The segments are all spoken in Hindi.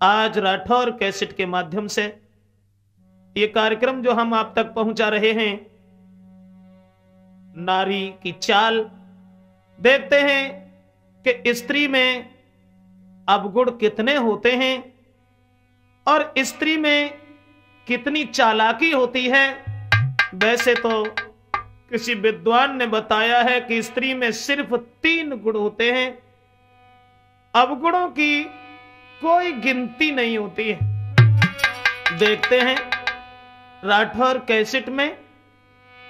आज राठौर कैसेट के माध्यम से ये कार्यक्रम जो हम आप तक पहुंचा रहे हैं, नारी की चाल, देखते हैं कि स्त्री में अवगुण कितने होते हैं और स्त्री में कितनी चालाकी होती है। वैसे तो किसी विद्वान ने बताया है कि स्त्री में सिर्फ 3 गुण होते हैं, अवगुणों की कोई गिनती नहीं होती है। देखते हैं राठौर कैसेट में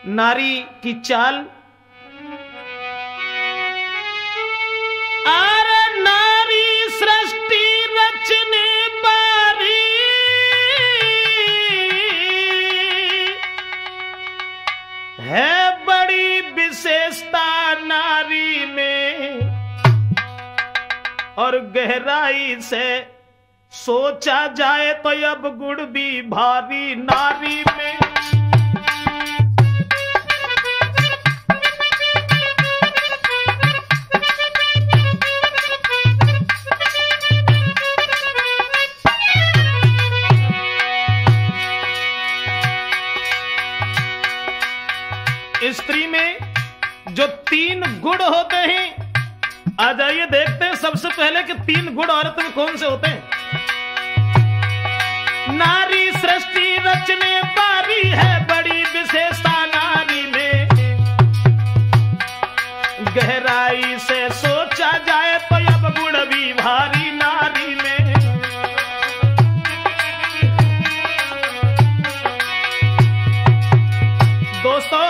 नारी की चाल। अरे नारी सृष्टि रचने बारी, है बड़ी विशेषता नारी में, और गहराई से सोचा जाए तो अब गुण भी भारी नारी में। स्त्री में जो 3 गुण होते हैं, आ जाइए देखते हैं सबसे पहले कि 3 गुण औरत में कौन से होते हैं। नारी सृष्टि रचने बारी, है बड़ी विशेषता नारी में, गहराई से सोचा जाए तो अब गुण भी भारी नारी में। दोस्तों,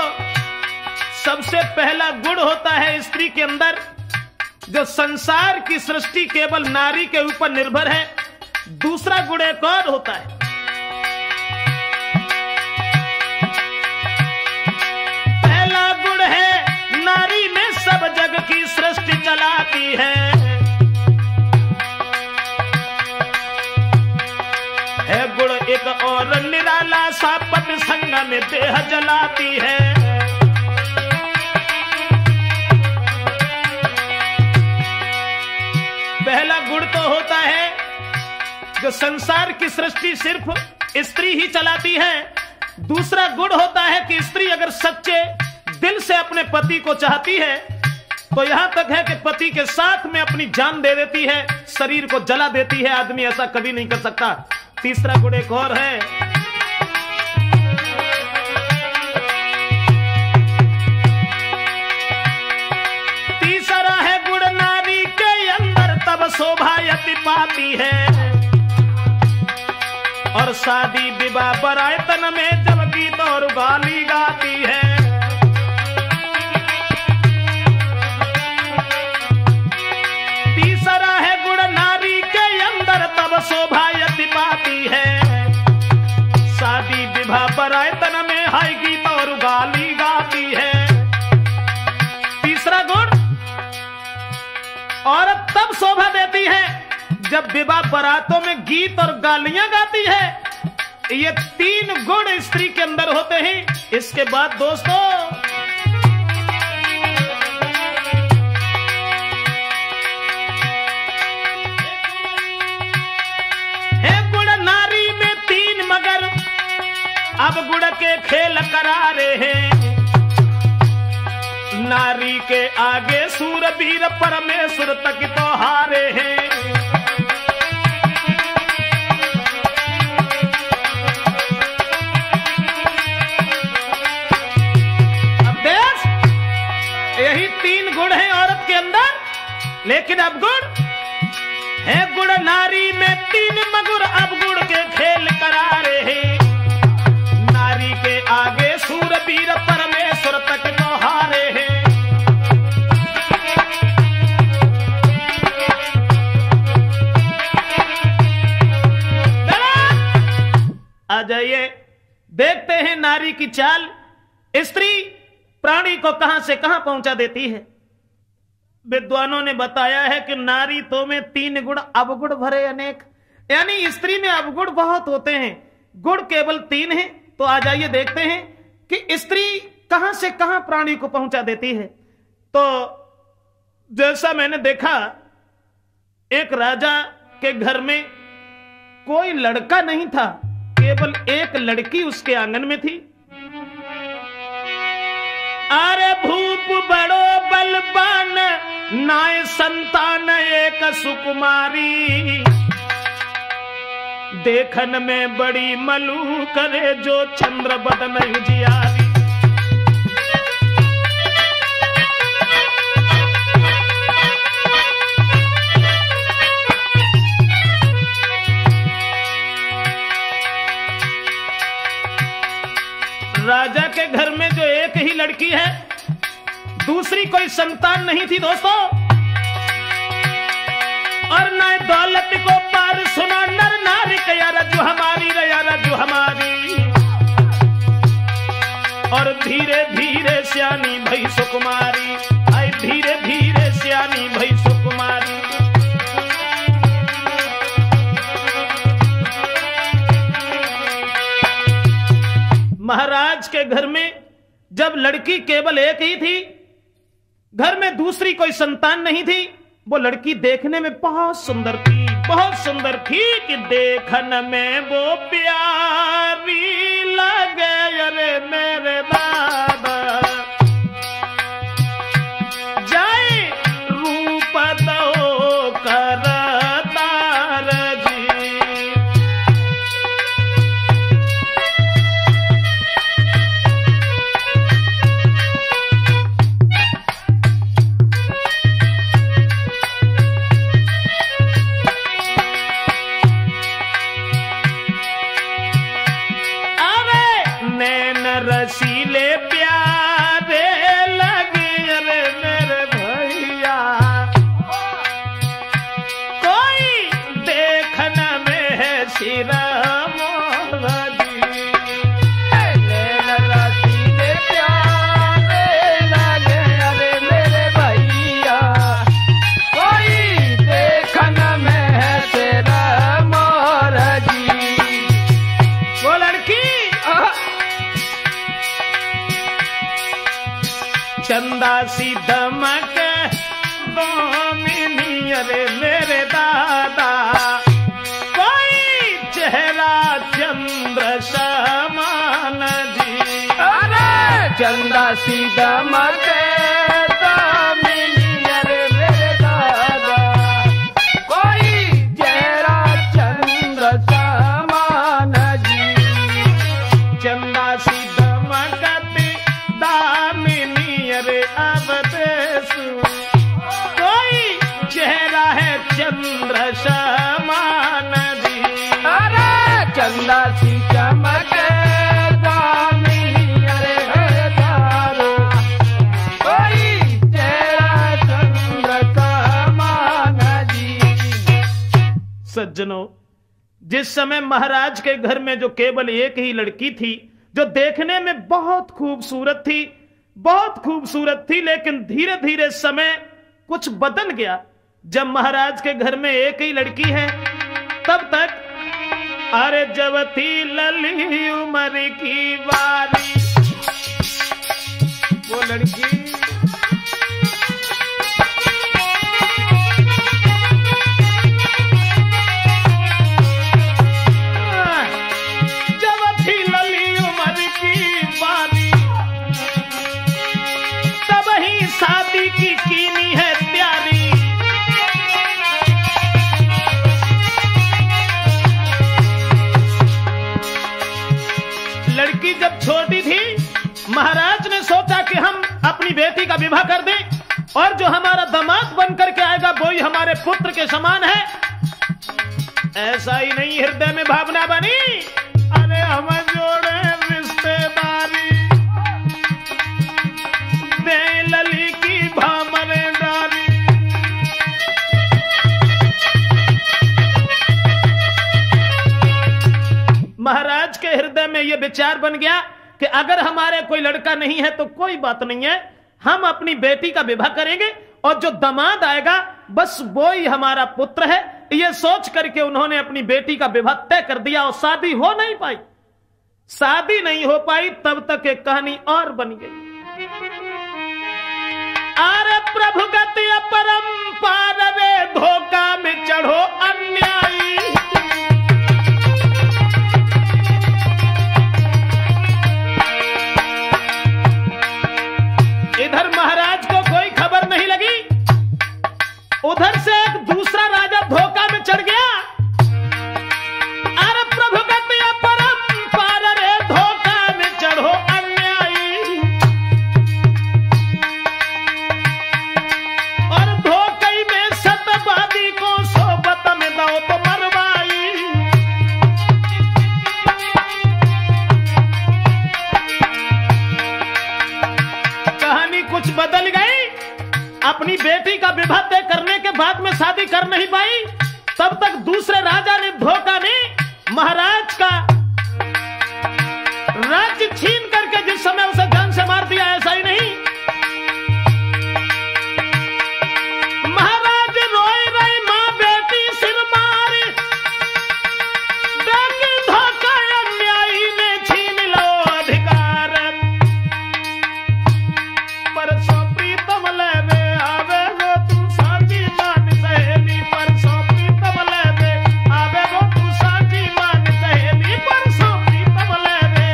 सबसे पहला गुण होता है स्त्री के अंदर, जो संसार की सृष्टि केवल नारी के ऊपर निर्भर है। दूसरा गुण एक और होता है, पहला गुण है नारी में सब जग की सृष्टि चलाती है गुण एक और निराला सा पद संग में देह जलाती है। पहला गुण तो होता है जो संसार की सृष्टि सिर्फ स्त्री ही चलाती है। दूसरा गुण होता है कि स्त्री अगर सच्चे दिल से अपने पति को चाहती है तो यहां तक है कि पति के साथ में अपनी जान दे देती है, शरीर को जला देती है। आदमी ऐसा कभी नहीं कर सकता। तीसरा गुण एक और है, तीसरा है गुण नारी के अंदर तब शोभायति पाती है, और शादी विवाह बरायतन में जब गीत और गाली गाती है। तीसरा है गुण नारी के अंदर तब शोभायति पाती है, शादी विवाह बरायतन में हाय गीत और गाली गाती है। तीसरा गुण, औरत तब शोभा देती है जब विवाह बरातों में गीत और गालियां गाती है। ये 3 गुण स्त्री के अंदर होते हैं। इसके बाद दोस्तों, है गुण नारी में 3 मगर अब गुण के खेल करारे हैं। नारी के आगे सूरवीर परमेश्वर तक तो हारे हैं। यही 3 गुण हैं औरत के अंदर, लेकिन अब गुण है गुण नारी में 3 मगर अब गुण के खेल करारे हैं। नारी के आगे सूरवीर परमेश्वर तक तो हारे हैं। आ जाइए देखते हैं नारी की चाल। स्त्री प्राणी को कहां से कहां पहुंचा देती है। विद्वानों ने बताया है कि नारी तो में 3 गुण अवगुण भरे अनेक, यानी स्त्री में अवगुण बहुत होते हैं, गुण केवल 3 हैं। तो आ जाइए देखते हैं कि स्त्री कहां से कहां प्राणी को पहुंचा देती है। तो जैसा मैंने देखा, एक राजा के घर में कोई लड़का नहीं था, केवल एक लड़की उसके आंगन में थी। अरे भूप बड़ो बलवान, नाय संतान एक सुकुमारी, देखन में बड़ी मलू करे जो चंद्र बदन उजियारी। राजा के घर में जो एक ही लड़की है, दूसरी कोई संतान नहीं थी दोस्तों। और ना दौलत को पार सुना नर नारी का, यार जो हमारी रे यार जो हमारी। और धीरे धीरे श्यानी भई सुकुमारी, आई धीरे धीरे श्यानी भई सुकुमारी। महाराज के घर में जब लड़की केवल एक ही थी, घर में दूसरी कोई संतान नहीं थी, वो लड़की देखने में बहुत सुंदर थी, बहुत सुंदर थी कि देखन में वो प्यारी लगे। अरे मेरे दादा जाए रूप दो करतार जी। रसीले प्यारे लगे रे मेरे भैया, कोई देखन में है सिरा मोहदी। रसीले प्यारे लगे रे मेरे भैया, कोई देखन में है सिरा मोहदी। वो लड़की चंदा सी दमक दामिनी, अरे मेरे दादा कोई चेहरा चंद्र समान जी। अरे चंदा सी दमक दामिनी, अरे मेरे दादा कोई चेहरा चंद्र समान जी। चंदा सी दमक दामिनी, अरे अब कोई चेहरा है चंद्र समान जी। अरे चंदा सी चमक दामिनी, अरे दारो कोई चेहरा चंद्र समान जी। सज्जनों, जिस समय महाराज के घर में जो केवल एक ही लड़की थी, जो देखने में बहुत खूबसूरत थी, बहुत खूबसूरत थी, लेकिन धीरे धीरे समय कुछ बदल गया। जब महाराज के घर में एक ही लड़की है, तब तक अरे जब थी लली उम्र की बारी, वो लड़की जब थी लली उम्र की बारी, तब ही शादी की कीनी है प्यारी। लड़की जब छोटी थी, महाराज ने सोचा कि हम अपनी बेटी का विवाह कर दें, और जो हमारा दामाद बनकर के आएगा वो ही हमारे पुत्र के समान है। ऐसा ही नहीं हृदय में भावना बनी, अरे हम जोड़े रिश्तेदारी, दे लली की भामरेदारी। महाराज के हृदय में यह विचार बन गया कि अगर हमारे कोई लड़का नहीं है तो कोई बात नहीं है, हम अपनी बेटी का विवाह करेंगे और जो दामाद आएगा बस वो ही हमारा पुत्र है। यह सोच करके उन्होंने अपनी बेटी का विवाह तय कर दिया और शादी हो नहीं पाई। शादी नहीं हो पाई तब तक एक कहानी और बन गई। अरे प्रभु गति अपरंपार रे, धोखा में चढ़ो अन्यायी। पूरी कर नहीं पाई, तब तक दूसरे राजा ने धोखा में महाराज का राज्य छीन करके जिस समय उसे जान से मार दिया। ऐसा ही नहीं, महाराज रोए रहे, मां बेटी सिर मारे, देखी धोखा अन्यायी ने छीन लो अधिकार। परसों प्रीतम लेवे आवे वो तू साची मान सहेली, परसों प्रीतम लेवे आवे वो तू साची मान सहेली, परसों प्रीतम लेवे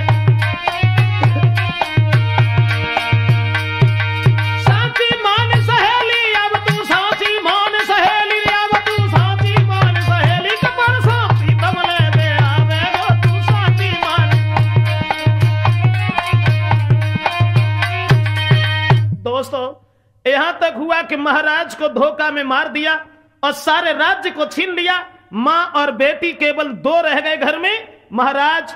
साची मान सहेली, अब तू साची मान सहेली, अब तू साची मान सहेली, के परसों प्रीतम लेवे आवे वो तू साची मान। दोस्तों, यहां तक हुआ कि महाराज को धोखा में मार दिया और सारे राज्य को छीन लिया। मां और बेटी केवल दो रह गए घर में। महाराज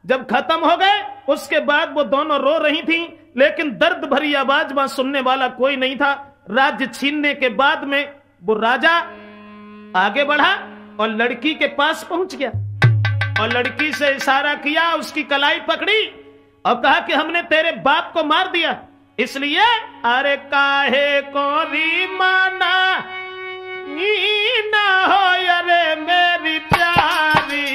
जब खत्म हो गए उसके बाद वो दोनों रो रही थीं, लेकिन दर्द भरी आवाज में सुनने वाला कोई नहीं था। राज्य छीनने के बाद में वो राजा आगे बढ़ा और लड़की के पास पहुंच गया और लड़की से इशारा किया, उसकी कलाई पकड़ी और कहा कि हमने तेरे बाप को मार दिया, इसलिए अरे काहे को री माना ना हो अरे मेरी प्यारी,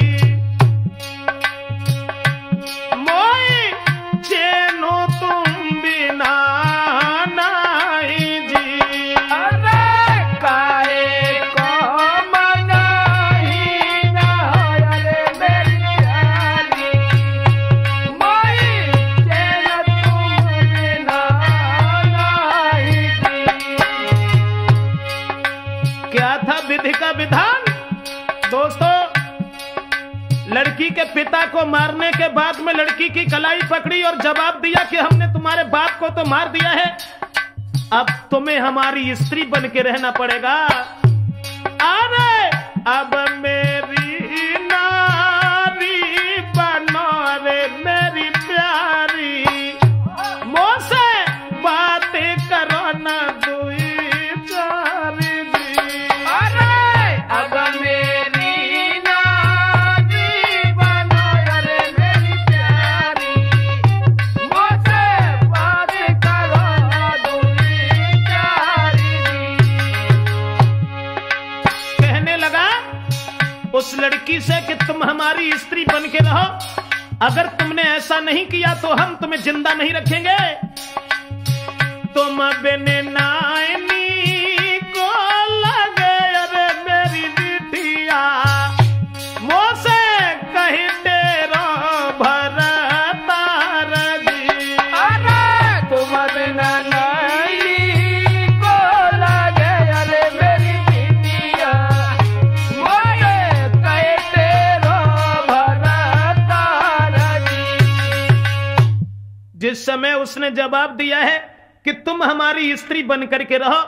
मोई चैनो तुम बिना नहीं जी। अरे काहे को मनाही ना हो अरे मेरी प्यारी, मोई चैन तुम बिना नहीं जी। क्या था विधि का विधान? दोस्तों, लड़की के पिता को मारने के बाद में लड़की की कलाई पकड़ी और जवाब दिया कि हमने तुम्हारे बाप को तो मार दिया है, अब तुम्हें हमारी स्त्री बन के रहना पड़ेगा। अरे अब मेरी नारी बनो रे मेरी प्यारी, मोसे बातें करो ना दुई चारी दी। अरे अब मेरी नारी बनो अरे मेरी प्यारी, मुझसे बात करो दूरी चारी दी। कहने लगा उस लड़की से कि तुम हमारी स्त्री बन के रहो, अगर तुमने ऐसा नहीं किया तो हम तुम्हें जिंदा नहीं रखेंगे। तुम बिन नायनी को लगे अरे मेरी बिटिया, मोसे कही तेरो भरतार जी। अरे तुम बिना नहीं को लगे अरे मेरी बिटिया, मोरे कहे तेरो भरतार जी। जिस समय उसने जवाब दिया है कि तुम हमारी स्त्री बन करके रहो,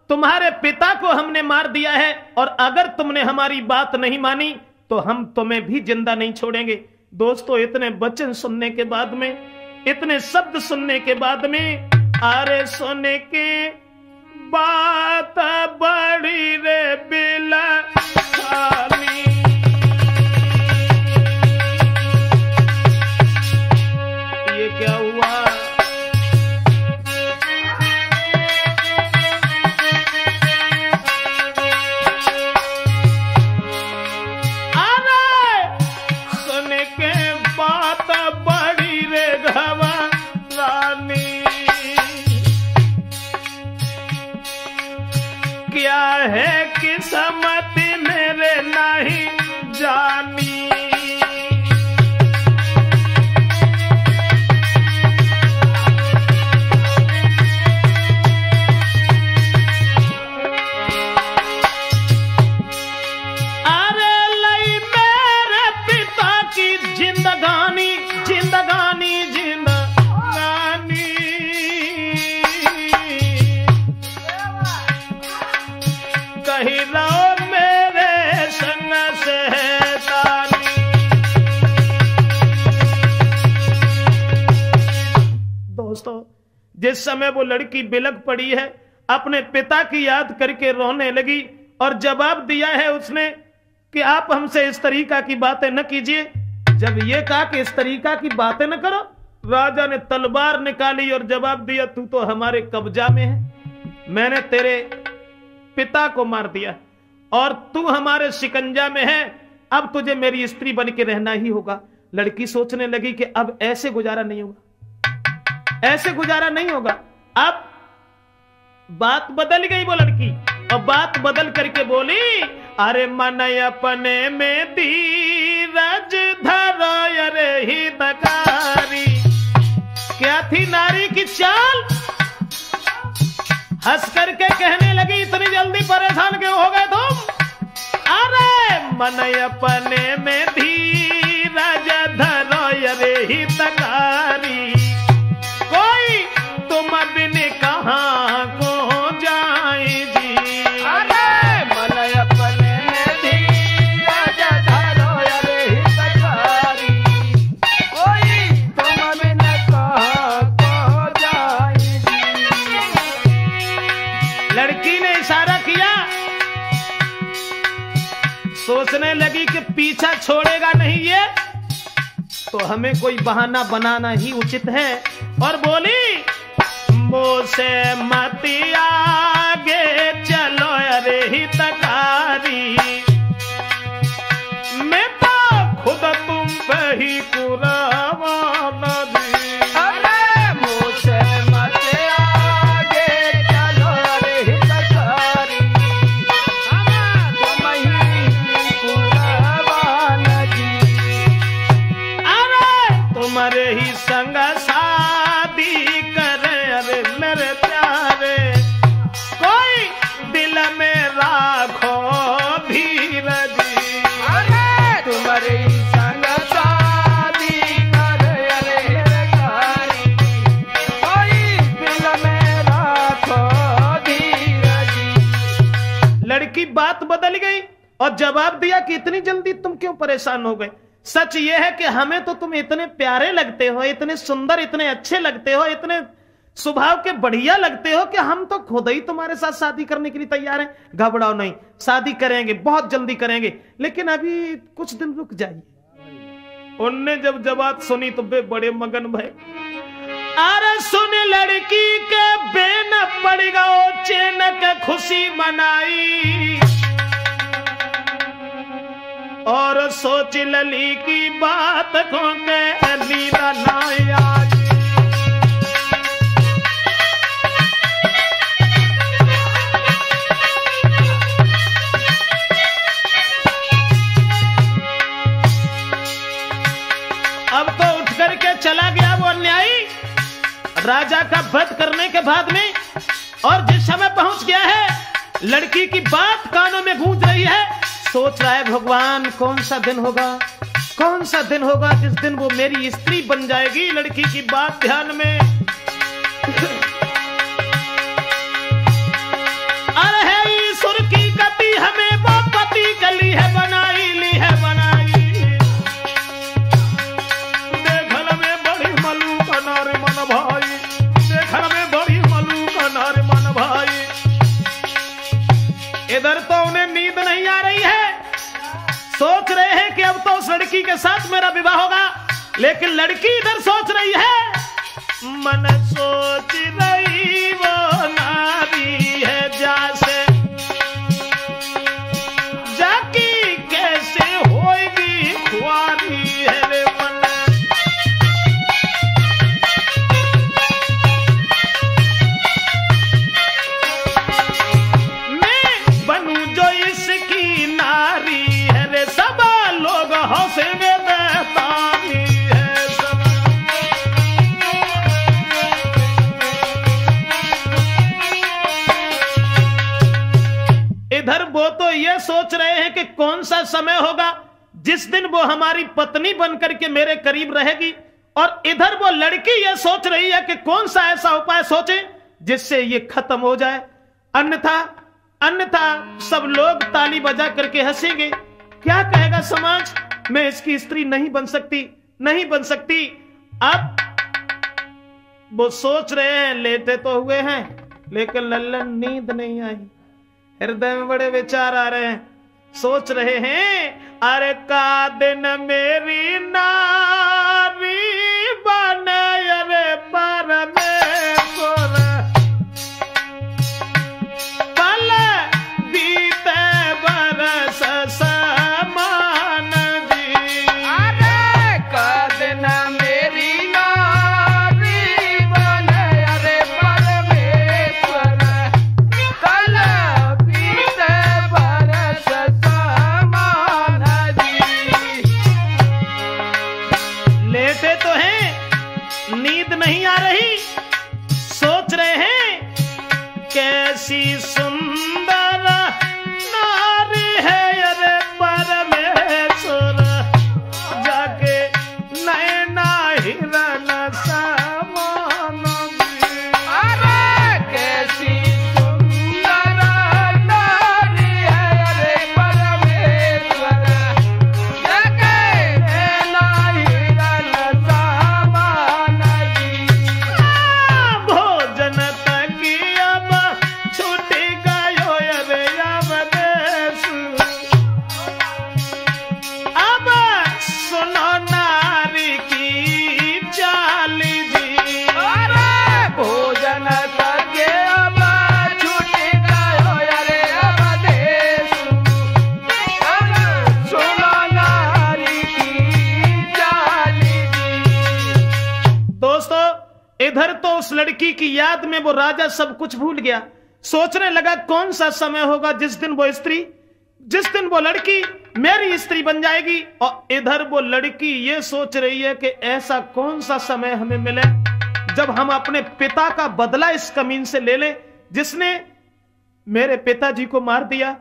तुम्हारे पिता को हमने मार दिया है और अगर तुमने हमारी बात नहीं मानी तो हम तुम्हें भी जिंदा नहीं छोड़ेंगे। दोस्तों, इतने वचन सुनने के बाद में, इतने शब्द सुनने के बाद में, अरे सुने के बात बड़ी रे बिला खाली, ये क्या हुआ? क्या है किस्मत मेरे नहीं जानी, अरे लई मेरे पिता की जिंदगानी जिंदगानी जिंदगानी, कही रहो मेरे संग से तानी। दोस्तों, जिस समय वो लड़की बिलख पड़ी है, अपने पिता की याद करके रोने लगी और जवाब दिया है उसने कि आप हमसे इस तरीका की बातें न कीजिए। जब ये कहा कि इस तरीका की बातें न करो, राजा ने तलवार निकाली और जवाब दिया, तू तो हमारे कब्जा में है, मैंने तेरे पिता को मार दिया और तू हमारे शिकंजा में है, अब तुझे मेरी स्त्री बन के रहना ही होगा। लड़की सोचने लगी कि अब ऐसे गुजारा नहीं होगा, ऐसे गुजारा नहीं होगा। अब बात बदल गई वो लड़की, और बात बदल करके बोली, अरे मन अपने में धीरज धरो अरे हितकारी। क्या थी नारी की चाल? हंस करके कहने लगी, इतनी जल्दी परेशान क्यों हो गए तुम? अरे मन अपने में धीरज धरो अरे हितकारी, कोई तुम बिन कहां को जाए जी। अरे मन अपने में धीरज धरो अरे हितकारी, कोई तुम बिन कहां को जाए जी। लड़की ने इशारा किया, सोचने लगी कि पीछा छोड़ेगा नहीं ये, तो हमें कोई बहाना बनाना ही उचित है, और बोली, मोसे मती आगे चलो अरे हितकारी, मैं तो खुद तुम पे ही कुर्बान दी। अरे मुझसे मत आगे चलो अरे हितकारी, तुम ही कुर्बान जी। अरे तुम्हारे ही संग शादी करे अरे मेरे प्यारे, कोई दिल में राखो धीरज। अरे तुम्हारी संग शादी करे अरे हितकारी, कोई दिल में राखो धीरज। लड़की बात बदल गई और जवाब दिया कि इतनी जल्दी तुम क्यों परेशान हो गए? सच ये है कि हमें तो तुम इतने प्यारे लगते हो, इतने सुंदर, इतने अच्छे लगते हो, इतने स्वभाव के बढ़िया लगते हो कि हम तो खुद ही तुम्हारे साथ शादी करने के लिए तैयार हैं। घबराओ नहीं, शादी करेंगे, बहुत जल्दी करेंगे, लेकिन अभी कुछ दिन रुक जाइए। उनने जब जवाब सुनी तो वे बड़े मगन भय। अरे सुन लड़की के बेन पड़ गओ, चैन के खुशी मनाई, और सोच लली की बात को के नीरा ना आई। अब तो उठ करके चला गया वो अन्यायी राजा का वध करने के बाद में, और जिस समय पहुंच गया है, लड़की की बात कानों में गूंज रही है। सोच रहा है, भगवान कौन सा दिन होगा, कौन सा दिन होगा जिस दिन वो मेरी स्त्री बन जाएगी। लड़की की बात ध्यान में, अरे है ईश्वर की गति, हमें वो पति गली है बनाई, ली है बनाई। देखल में बड़ी मलूक नारे मन भाई, देखल में बड़ी मलूक नारे मन भाई। इधर तो उन्हें नींद नहीं आ रही है, सोच रहे हैं कि अब तो उस लड़की के साथ मेरा विवाह होगा, लेकिन लड़की इधर सोच रही है, मन सोच रही वो नारी है जैसे, जाकी कैसे होगी खुआरी है रे मन। मैं बनूं जो इसकी नारी है रे, सब लोग हंसेंगे बेतारी है सब। इधर वो तो ये सोच रहे हैं कि कौन सा समय होगा जिस दिन वो हमारी पत्नी बनकर के मेरे करीब रहेगी, और इधर वो लड़की ये सोच रही है कि कौन सा ऐसा उपाय सोचे जिससे ये खत्म हो जाए, अन्यथा सब लोग ताली बजा करके हंसेंगे। क्या कहेगा समाज, मैं इसकी स्त्री नहीं बन सकती, नहीं बन सकती। अब वो सोच रहे हैं, लेटे तो हुए हैं, लेकिन लल्लन नींद नहीं आई। हृदय में बड़े विचार आ रहे हैं, सोच रहे हैं, अरे का दिन मेरी नारी बने अरे परमेश्वर, पल बीते बरस समान जी। अरे का दिन मेरी नारी बने अरे परमेश्वर, कल बीते बरस समान जी। लेटे तो हैं, नींद नहीं आ रही, सोच रहे हैं कैसी सुंदर नारी है अरे परमेश्वर, जाके नैना हिरन समान जी। अरे कैसी सुंदर नारी है अरे परमेश्वर, जगे हिरन समान जी। भोजन तक अब छूट गयो अरे अवदेश, अब सुनो नारी की चाल जी। अरे भोजन करके अब छूट गयो अरे अवदेश, अब सुनो नारी की चाल जी। दोस्तों, इधर तो उस लड़की की याद में वो राजा सब कुछ भूल गया, सोचने लगा कौन सा समय होगा जिस दिन वो लड़की मेरी स्त्री बन जाएगी। और इधर वो लड़की ये सोच रही है कि ऐसा कौन सा समय हमें मिले जब हम अपने पिता का बदला इस कमीन से ले लें जिसने मेरे पिताजी को मार दिया।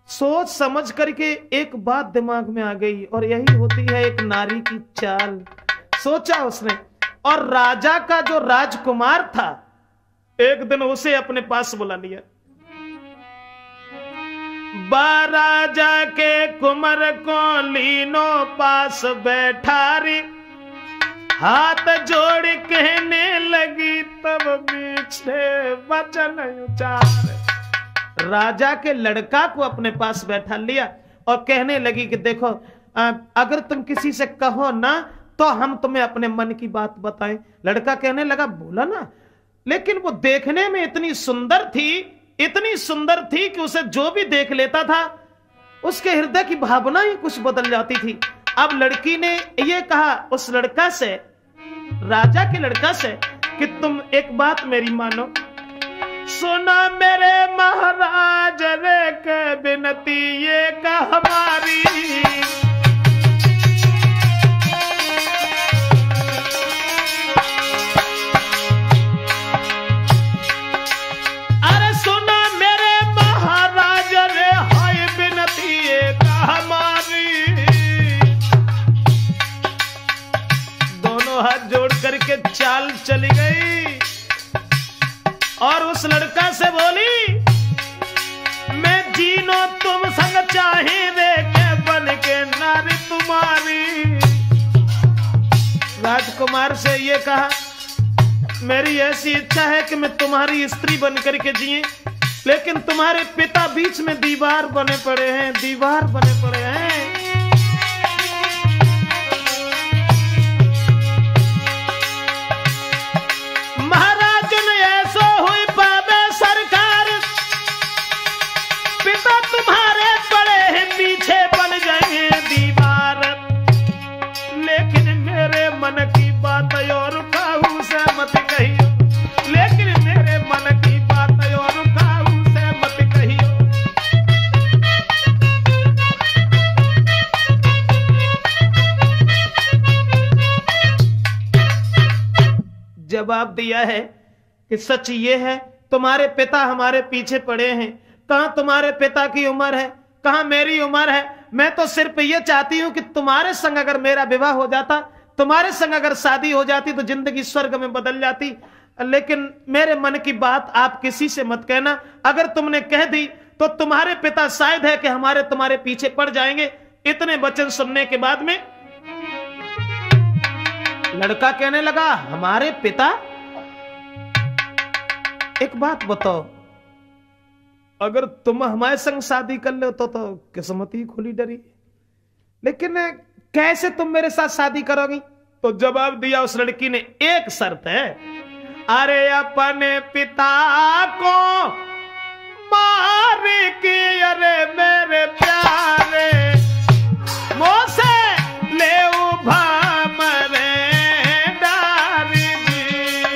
सोच समझ करके एक बात दिमाग में आ गई, और यही होती है एक नारी की चाल। सोचा उसने, और राजा का जो राजकुमार था एक दिन उसे अपने पास बुला लिया। राजा के कुमार को लीनो पास बैठारी, हाथ जोड़ कहने लगी तब पीछे वचन उचार। राजा के लड़का को अपने पास बैठा लिया और कहने लगी कि देखो, अगर तुम किसी से कहो ना तो हम तुम्हें अपने मन की बात बताएं। लड़का कहने लगा, बोला ना। लेकिन वो देखने में इतनी सुंदर थी कि उसे जो भी देख लेता था उसके हृदय की भावना ही कुछ बदल जाती थी। अब लड़की ने यह कहा उस लड़का से, राजा के लड़का से, कि तुम एक बात मेरी मानो, सुना मेरे महाराज रे के विनती ये का हमारी, करके चाल चली गई और उस लड़का से बोली, मैं जीनो तुम संग चाहे रे के बन के नारी तुम्हारी। राजकुमार से ये कहा, मेरी ऐसी इच्छा है कि मैं तुम्हारी स्त्री बन करके जिए, लेकिन तुम्हारे पिता बीच में दीवार बने पड़े हैं। मन की बात और कहूं से मत कहियो, लेकिन मेरे मन की बात और कहूं से मत कहियो। जवाब दिया है कि सच ये है, तुम्हारे पिता हमारे पीछे पड़े हैं। कहां तुम्हारे पिता की उम्र है, कहां मेरी उम्र है। मैं तो सिर्फ ये चाहती हूं कि तुम्हारे संग अगर मेरा विवाह हो जाता, तुम्हारे संग अगर शादी हो जाती तो जिंदगी स्वर्ग में बदल जाती। लेकिन मेरे मन की बात आप किसी से मत कहना। अगर तुमने कह दी तो तुम्हारे पिता शायद है कि हमारे तुम्हारे पीछे पड़ जाएंगे। इतने वचन सुनने के बाद में लड़का कहने लगा, हमारे पिता? एक बात बताओ, अगर तुम हमारे संग शादी कर लो तो किस्मत ही खुली डरी, लेकिन कैसे तुम मेरे साथ शादी करोगी? तो जवाब दिया उस लड़की ने, एक शर्त है, अरे अपने पिता को मार के अरे मेरे प्यारे मोसे ले उभा मरे डारी दी।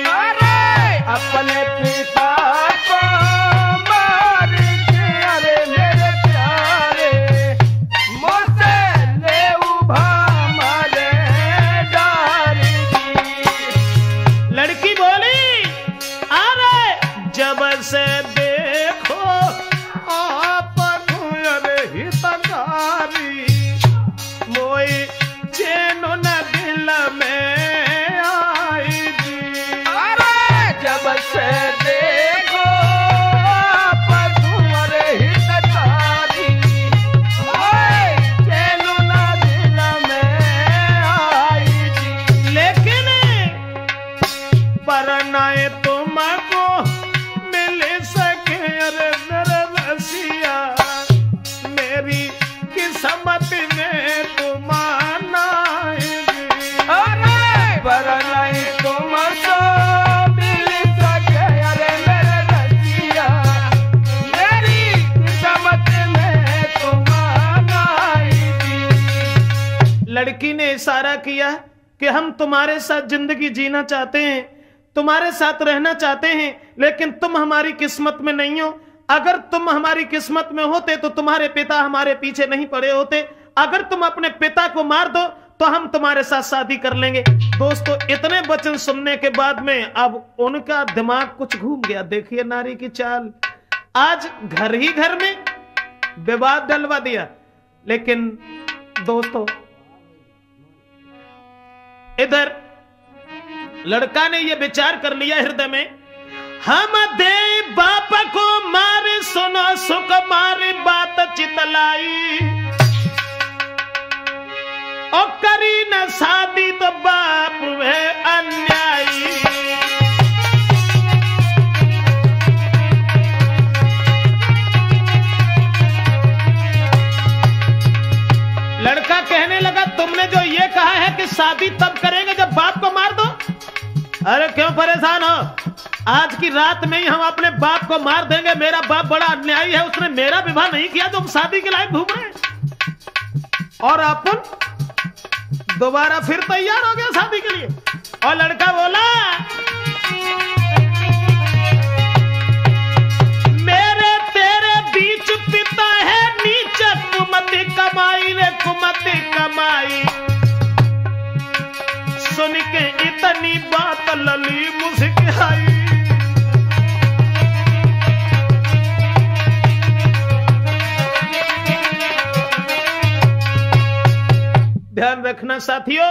अरे अपने पिता को मार के अरे मेरे प्यारे मोसे ले उभा मरे डारी दी। लड़की बोली, अरे जब से देखो आप अरे हितकारी मोई चैनो न दिल में आई दी। अरे जब से देखो आप अरे हितकारी मोई चैनो न दिल में आई दी। लेकिन परनाए तुमको मिल सके अरे मेरे रसिया, मेरी किस्मत में तुम आनाएगी। अरे पर नहीं तुमको मिल सके अरे मेरे रसिया, मेरी किस्मत में तुम आनाएगी। लड़की ने इशारा किया कि हम तुम्हारे साथ जिंदगी जीना चाहते हैं, तुम्हारे साथ रहना चाहते हैं, लेकिन तुम हमारी किस्मत में नहीं हो। अगर तुम हमारी किस्मत में होते तो तुम्हारे पिता हमारे पीछे नहीं पड़े होते। अगर तुम अपने पिता को मार दो तो हम तुम्हारे साथ शादी कर लेंगे। दोस्तों, इतने वचन सुनने के बाद में अब उनका दिमाग कुछ घूम गया। देखिए नारी की चाल, आज घर ही घर में विवाद डलवा दिया। लेकिन दोस्तों, इधर लड़का ने यह विचार कर लिया हृदय में, हम दे बाप को मारे सुनो सुख मारे बात चितलाई, और करी न शादी तो बाप है अन्यायी। लड़का कहने लगा, तुमने जो ये कहा है कि शादी तब करेंगे जब बाप को मार दो, अरे क्यों परेशान हो? आज की रात में ही हम अपने बाप को मार देंगे। मेरा बाप बड़ा अन्यायी है, उसने मेरा विवाह नहीं किया तो हम शादी के लायक घूम रहे हैं। और अपन दोबारा फिर तैयार हो गया शादी के लिए। और लड़का बोला, मेरे तेरे बीच पिता है नीच, कुमति कमाई रे कुमति कमाई। सुन के इतनी बात लली मुस्कुराई। ध्यान रखना साथियों,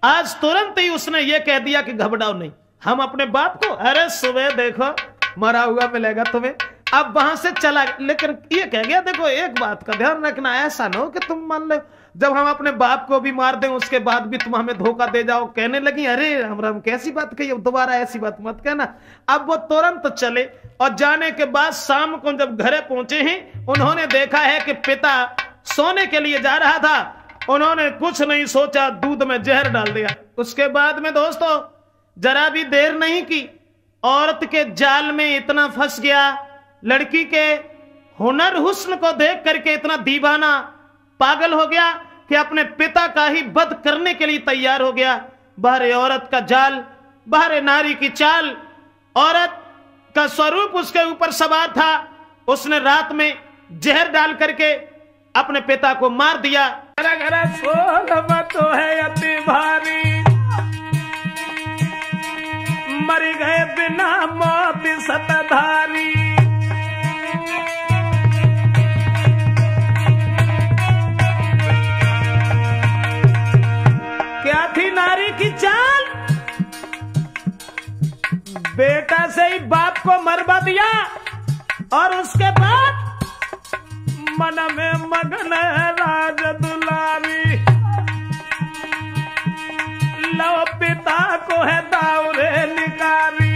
आज तुरंत ही उसने ये कह दिया कि घबराओ नहीं, हम अपने बाप को, अरे सुबह देखो मरा हुआ मिलेगा तुम्हें। अब वहां से चला, लेकिन ये कह गया, देखो एक बात का ध्यान रखना, ऐसा ना हो कि तुम मान लो जब हम अपने बाप को भी मार दें उसके बाद भी तुम हमें धोखा दे जाओ। कहने लगी, अरे हम कैसी बात कही, दोबारा ऐसी बात मत कहना। अब वो तुरंत चले और जाने के बाद शाम को जब घरे पहुंचे हैं, उन्होंने देखा है कि पिता सोने के लिए जा रहा था। उन्होंने कुछ नहीं सोचा, दूध में जहर डाल दिया। उसके बाद में दोस्तों जरा भी देर नहीं की, औरत के जाल में इतना फंस गया। लड़की के हुनर हुस्न को देख करके इतना दीवाना पागल हो गया कि अपने पिता का ही वध करने के लिए तैयार हो गया। बाहरे औरत का जाल, बाहरे नारी की चाल, औरत का स्वरूप उसके ऊपर सवार था। उसने रात में जहर डाल करके अपने पिता को मार दिया। सोलवा तो है अति भारी, मर गए बिना मौत सतधारी। क्या थी नारी की चाल? बेटा से ही बाप को मरवा दिया और उसके बाद मन में मगन है राज दुलारी। लो पिता को है दावरे निकारी।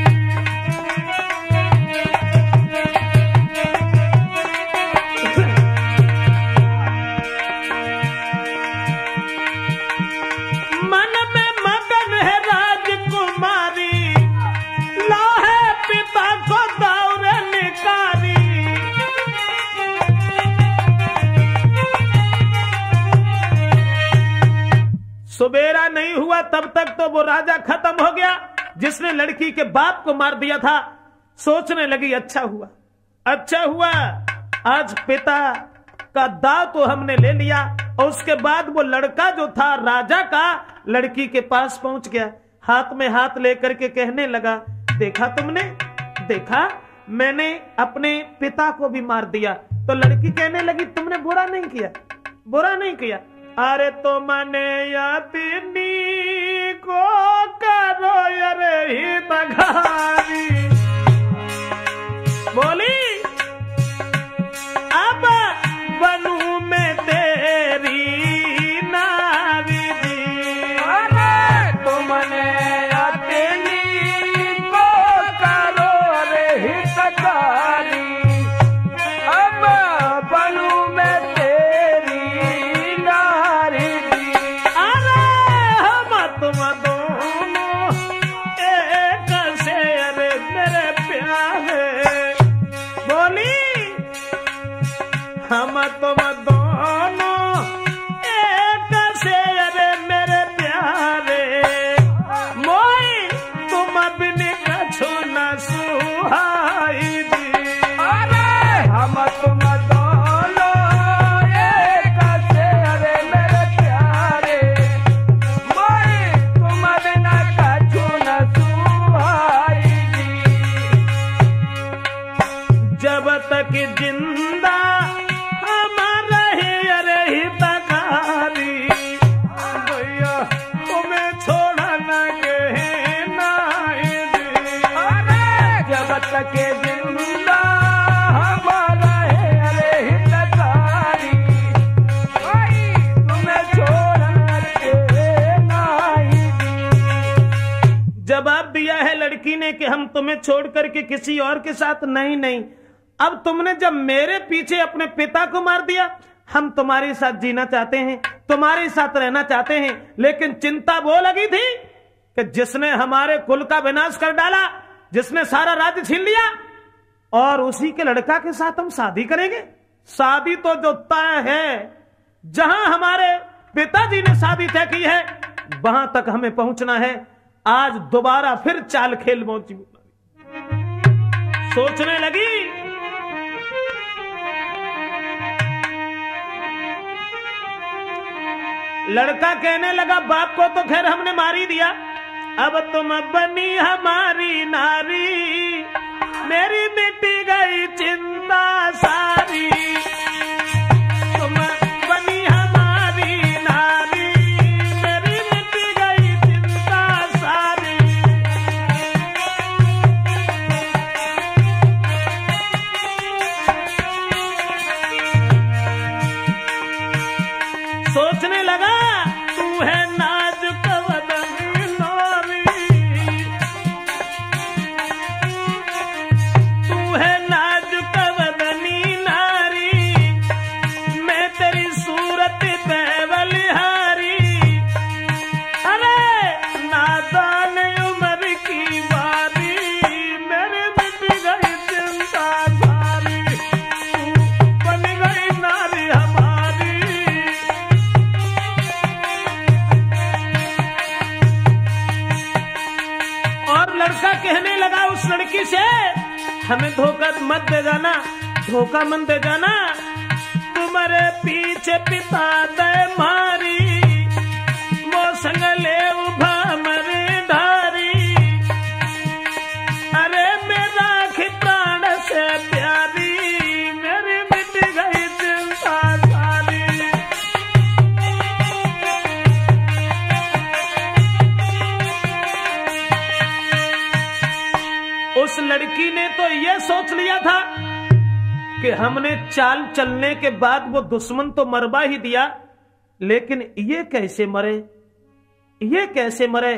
सुबेरा नहीं हुआ तब तक तो वो राजा खत्म हो गया जिसने लड़की के बाप को मार दिया था। सोचने लगी अच्छा हुआ आज पिता का दाव तो हमने ले लिया। और उसके बाद वो लड़का जो था राजा का लड़की के पास पहुंच गया, हाथ में हाथ लेकर के कहने लगा, देखा तुमने, देखा मैंने अपने पिता को भी मार दिया। तो लड़की कहने लगी तुमने बुरा नहीं किया। अरे तो मने यातिनी को करो अरे ही तघारी। बोली अब बनू में तेरी नारी दी। अरे तुमने यातिनी को करो अरे ही तघारी। अब बनू में तेरी नारी दी। अरे हम तुम दोनों एक से अरे मेरे प्यारे। बोली हम तुम दोनों एक से अरे मेरे प्यारे। मोई तुम बिन कछु न सुहाई दी। अरे हम तुम दोनों एक से अरे मेरे प्यारे। मोई तुम बिना कछु न सुहाई दी। जब तक जिंदा हमारा ही अरे ही तकारी। भैया तुम्हें छोड़ा न कहना दी। अरे जब तक जिंदा हमारा है अरे हितकारी। कोई तुम्हें छोड़ के नहीं दी। जवाब दिया है लड़की ने कि हम तुम्हें छोड़ करके किसी और के साथ नहीं। अब तुमने जब मेरे पीछे अपने पिता को मार दिया, हम तुम्हारे साथ जीना चाहते हैं, तुम्हारे साथ रहना चाहते हैं। लेकिन चिंता वो लगी थी कि जिसने हमारे कुल का विनाश कर डाला, जिसने सारा राज्य छीन लिया, और उसी के लड़का के साथ हम शादी करेंगे। शादी तो जो तय है, जहां हमारे पिताजी ने शादी तय की है वहां तक हमें पहुंचना है। आज दोबारा फिर चाल खेल पहुंची। सोचने लगी लड़का कहने लगा बाप को तो खैर हमने मार ही दिया, अब तुम बनी हमारी नारी। मेरी मिटी गई चिंता सारी। तुम बनी हमारी नारी, मेरी मिटी गई चिंता सारी। सोचने लगा तू है नाजुक बदनी नारी, तू है नाजुक बदनी नारी। मैं तेरी सूरत पे बलिहारी। अरे नादान उम्र की बारी, मेरे मिट गई चिंता सारी। तू बन गई नारी हमारी। और लड़का कहने लगा उस लड़की से, हमें धोखा मत दे जाना, धोखा मत दे जाना। तुम्हारे पीछे पिता दे मारी, वो संग ले उभा मरे धारी। अरे मेरा प्राण से प्यारी, मेरी मिट गई चिंता सारी। उस लड़की ने तो यह सोच लिया था कि हमने चाल चलने के बाद वो दुश्मन तो मरवा ही दिया, लेकिन ये कैसे मरे, ये कैसे मरे।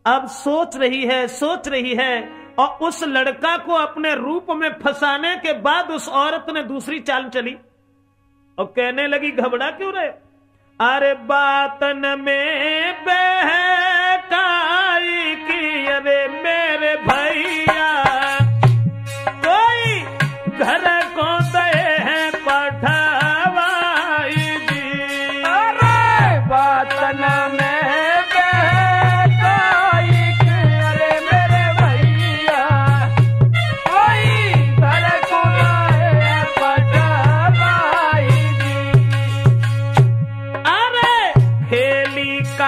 अब सोच रही है और उस लड़का को अपने रूप में फंसाने के बाद उस औरत ने दूसरी चाल चली और कहने लगी घबरा क्यों रहे। अरे बातन में बहकाई की, अरे मेरे भैया कोई घर को दे है पठवाई दी। अरे बातन में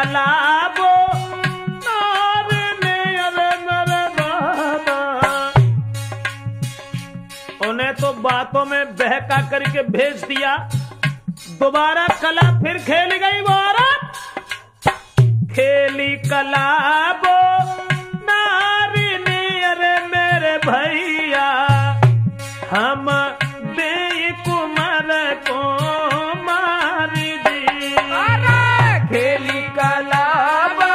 कलाबो नारी ने अरे मेरे बाबा। उन्हें तो बातों में बहका करके भेज दिया। दोबारा कला फिर खेल गई वो औरत। खेली कलाबो नारी ने अरे मेरे भैया, हम दे कुमार को मारी दी। खेली कलाबो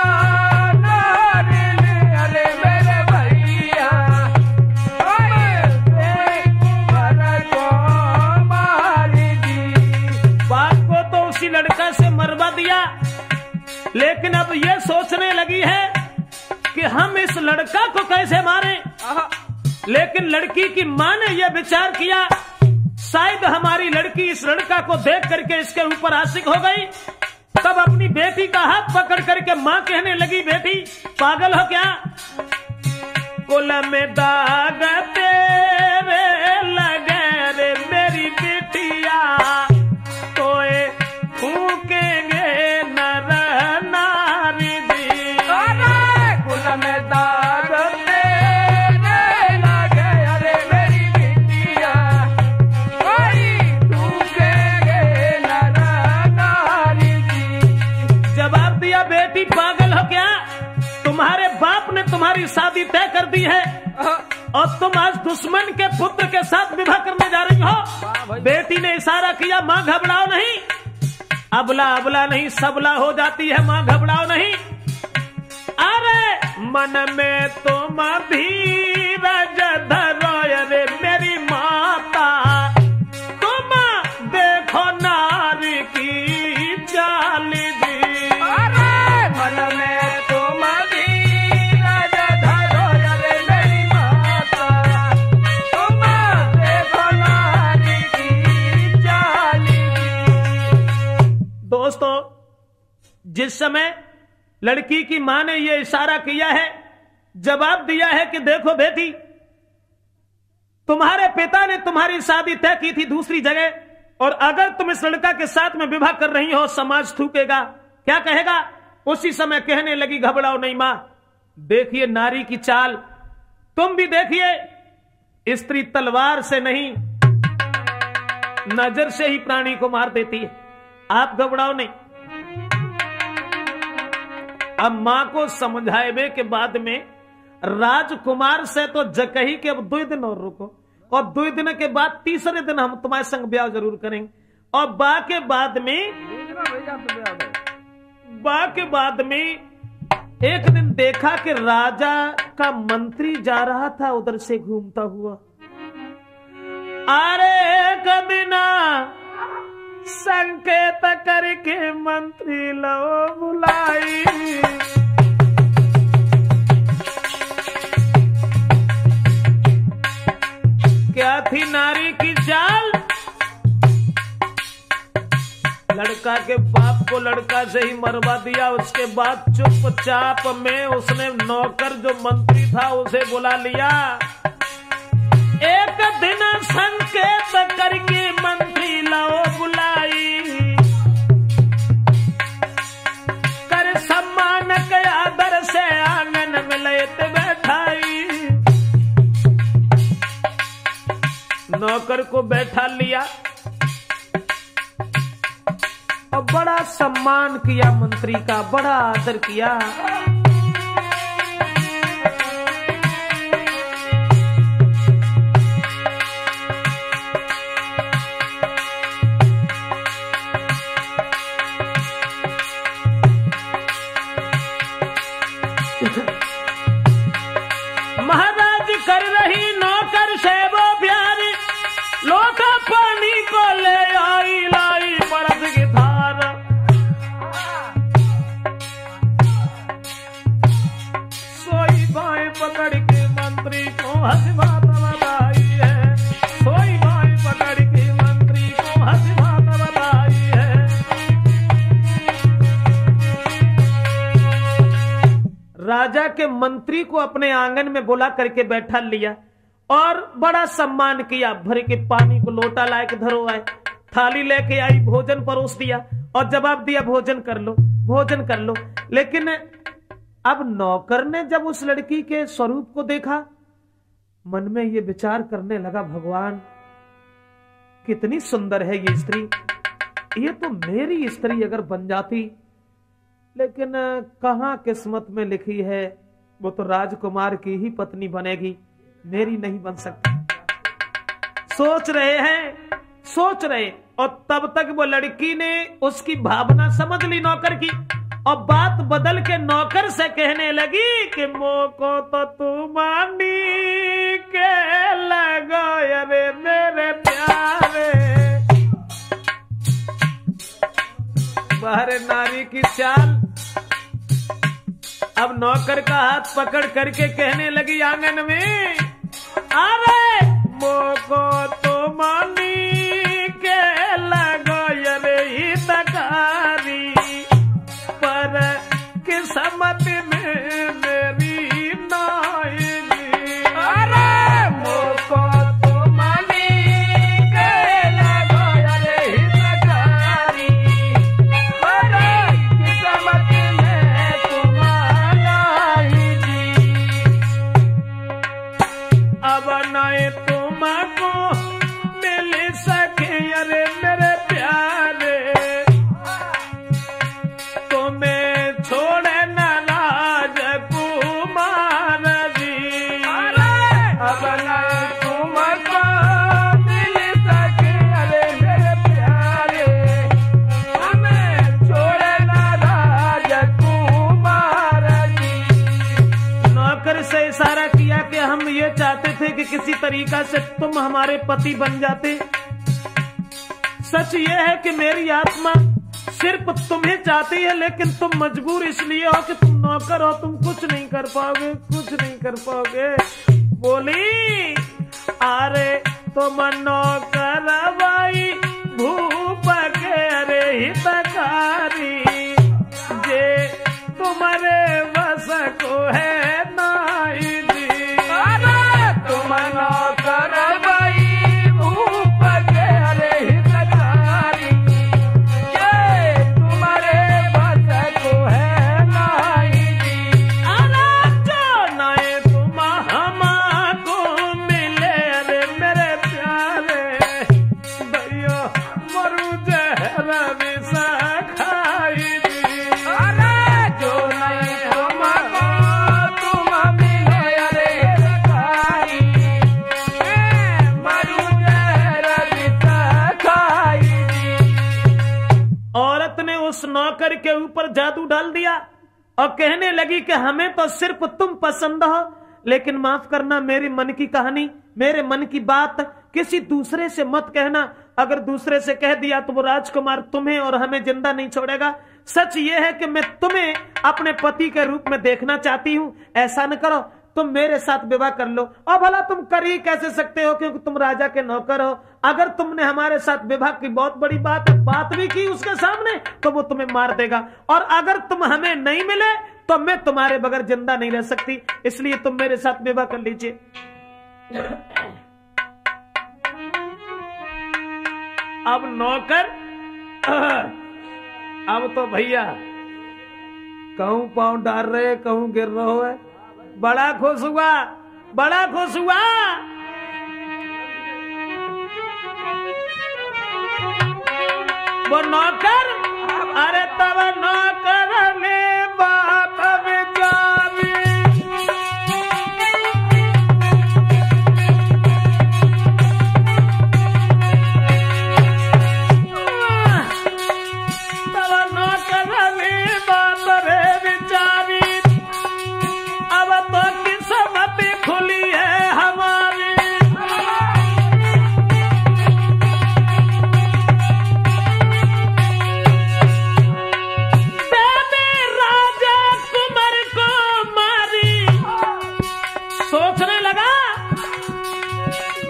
नारी ने अरे मेरे भैया, हम दे कुमार को मारी दी। बाप को तो उसी लड़का से मरवा दिया, लेकिन अब ये सोचने लगी है कि हम इस लड़का को कैसे मारें। लेकिन लड़की की मां ने यह विचार किया, शायद हमारी लड़की इस लड़का को देख करके इसके ऊपर आशिक हो गई। तब अपनी बेटी का हाथ पकड़ करके मां कहने लगी, बेटी पागल हो क्या? कुल में दाग तेरे लगे रे मेरी बेटिया, तोए फूकेंगे नर नारी दी। कुल में दाग तेरे लगे अरे मेरी बिटिया, कोई फूकेंगे नर नारी दी। जवाब दिया, बेटी पागल हो क्या? तुम्हारे बाप ने तुम्हारी शादी तय कर दी है और तुम आज दुश्मन के पुत्र के साथ विवाह करने जा रही हो। बेटी ने इशारा किया, माँ घबराओ नहीं। अबला अबला नहीं सबला हो जाती है माँ, घबराओ नहीं। अरे मन में तुम धीरज धरो रे मेरी माता, तुम देखो नारी की चाल दी। मन में तुम धीरज धरो रे मेरी माता, तुम देखो नारी की चाल दी। दोस्तों, जिस समय लड़की की मां ने यह इशारा किया है, जवाब दिया है कि देखो बेटी, तुम्हारे पिता ने तुम्हारी शादी तय की थी दूसरी जगह, और अगर तुम इस लड़का के साथ में विवाह कर रही हो, समाज थूकेगा, क्या कहेगा? उसी समय कहने लगी, घबराओ नहीं मां, देखिए नारी की चाल, तुम भी देखिए, स्त्री तलवार से नहीं नजर से ही प्राणी को मार देती है, आप घबराओ नहीं। अब मां को समझाए के बाद में राजकुमार से तो जकही के अब 2 दिन और रुको, और 2 दिन के बाद तीसरे दिन हम तुम्हारे संग ब्याह जरूर करेंगे। और बा के बाद में एक दिन देखा कि राजा का मंत्री जा रहा था उधर से घूमता हुआ। अरे एक दिन संकेत करके मंत्री लो बुलाई, क्या थी नारी की चाल? लड़का के बाप को लड़का से ही मरवा दिया। उसके बाद चुपचाप में उसने नौकर जो मंत्री था उसे बुला लिया। एक दिन संकेत करके मंत्री लाओ बुलाई, कर सम्मान के आदर से आंगन में लेत बैठाई। नौकर को बैठा लिया और बड़ा सम्मान किया, मंत्री का बड़ा आदर किया। महाराज कर रही नौकर से वो प्यारी, लोटा पानी को ले आई लाई परत की धार। सोई बाएं पकड़ के मंत्री को हंसी बात बताई है, सोई बाएं पकड़ के मंत्री को हंसी बात बताई है। राजा के मंत्री को अपने आंगन में बुला करके बैठा लिया और बड़ा सम्मान किया। भर के पानी को लोटा लायक धरो आए, थाली लेके आई, भोजन परोस दिया और जवाब दिया भोजन कर लो। भोजन कर लो। लेकिन अब नौकर ने जब उस लड़की के स्वरूप को देखा, मन में ये विचार करने लगा, भगवान कितनी सुंदर है ये स्त्री, ये तो मेरी स्त्री अगर बन जाती, लेकिन कहां किस्मत में लिखी है वो तो राजकुमार की ही पत्नी बनेगी, मेरी नहीं बन सकती। सोच रहे और तब तक वो लड़की ने उसकी भावना समझ ली नौकर की, और बात बदल के नौकर से कहने लगी कि मोको तो तू मानी के लगो अरे मेरे प्यारे। बाहर नारी की चाल। अब नौकर का हाथ पकड़ करके कहने लगी आंगन में, अरे मोको तो मानी के लगो अरे ही तकारी, पर किस्मत में मेरी नाएगी। अरे मोको तो मानी के लगो अरे ही तकारी, पर किस्मत में तुम्हारा ही जी। अब नए तुमको मिल सके अरे मेरे प्यारे, तुम्हें छोड़े न राजकुमार जी। अब नए तुमको मिल सके अरे मेरे प्यारे, हमें छोड़े न राजकुमार जी। नौकर से इशारा किया कि हम ये चाहते थे कि किसी तरीका से तुम हमारे पति बन जाते। सच ये है कि मेरी आत्मा सिर्फ तुम्हें चाहती है, लेकिन तुम मजबूर इसलिए हो कि तुम नौकर हो, तुम कुछ नहीं कर पाओगे। बोली, अरे तुम नौकर भाई भूप के अरे हितकारी, जे तुम्हारे बस को है नाई जी। अरे तुम नौकर भाई भूप के अरे हितकारी, ये तुम्हारे बस को है नाई जी। अरे जो नए तुम हमको मिले अरे मेरे प्यारे, भैया मरु जहर विषा खाई जी। अरे जो नए तुमको तुम मिले अरे हितकारी, मरु जहर विषा खाई जी। औरत ने उस नौकर के ऊपर जादू डाल दिया और कहने लगी कि हमें तो सिर्फ तुम पसंद हो, लेकिन माफ करना, मेरे मन की कहानी, मेरे मन की बात किसी दूसरे से मत कहना। अगर दूसरे से कह दिया तो वो राजकुमार तुम्हें और हमें जिंदा नहीं छोड़ेगा। सच ये है कि मैं तुम्हें अपने पति के रूप में देखना चाहती हूँ। ऐसा न करो, तुम मेरे साथ विवाह कर लो। और भला तुम कर ही कैसे सकते हो, क्योंकि तुम राजा के नौकर हो। अगर तुमने हमारे साथ विवाह की बहुत बड़ी बात भी की उसके सामने, तो वो तुम्हें मार देगा। और अगर तुम हमें नहीं मिले तो मैं तुम्हारे बगैर जिंदा नहीं रह सकती, इसलिए तुम मेरे साथ विवाह कर लीजिए। अब नौकर, अब तो भैया कहूं पांव डाल रहे, कहूं गिर रहो है। बड़ा खुश हुआ। वो नौकर, अरे तब नौकर ने बात विचारी, तब नौकर ने बात रे विचारी, अब तो किस्मत खुली है हमारी। देवी राजा कुमार को मारी, सोचने लगा,